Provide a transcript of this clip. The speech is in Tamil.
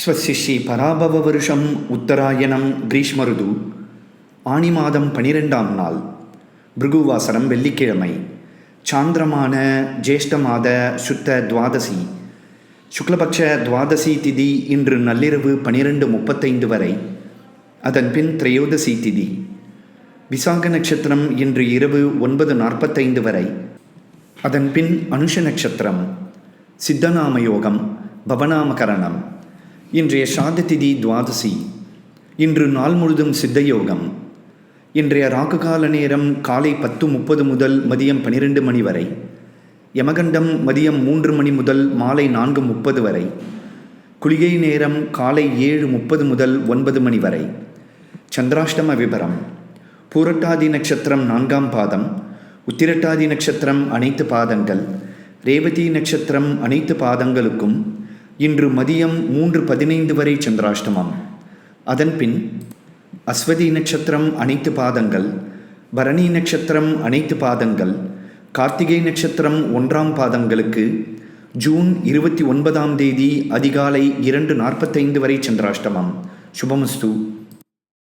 ஸ்வஸ்ய ஸ்ரீ பராபவ வருஷம் உத்தராயணம் கிரீஷ்ம ருது ஆனி மாதம் 12ஆம் நாள் பிருகுவாசரம் வெள்ளிக்கிழமை சாந்திரமான ஜேஷ்ட மாத சுத்த துவாதசி சுக்லபக்ஷ துவாதசி திதி இன்று நள்ளிரவு 12:35 வரை. அதன் பின் திரையோதசி திதி. விசாக நட்சத்திரம் இன்று இரவு 9:45 வரை. அதன் பின் அனுஷ நட்சத்திரம். சித்தநாம யோகம், பவநாமகரணம். இன்றைய சாத திதி துவாதசி. இன்று நாள் முழுதும் சித்தயோகம். இன்றைய ராகுகால நேரம் காலை 10:30 முதல் மதியம் 12 மணி வரை. யமகண்டம் மதியம் 3 மணி முதல் மாலை 4:30 வரை. குளிகை நேரம் காலை 7:30 முதல் 9 மணி வரை. சந்திராஷ்டம விபரம். பூரட்டாதி நட்சத்திரம் 4ஆம் பாதம், உத்திரட்டாதி நட்சத்திரம் அனைத்து பாதங்கள், ரேவதி நட்சத்திரம் அனைத்து பாதங்களுக்கும் இன்று மதியம் 3:15 வரை சந்திராஷ்டமம். அதன் பின் அஸ்வதி நட்சத்திரம் அனைத்து பாதங்கள், பரணி நட்சத்திரம் அனைத்து பாதங்கள், கார்த்திகை நட்சத்திரம் 1ஆம் பாதங்களுக்கு ஜூன் 29ஆம் தேதி அதிகாலை 2:45 வரை சந்திராஷ்டமம். சுபமஸ்து.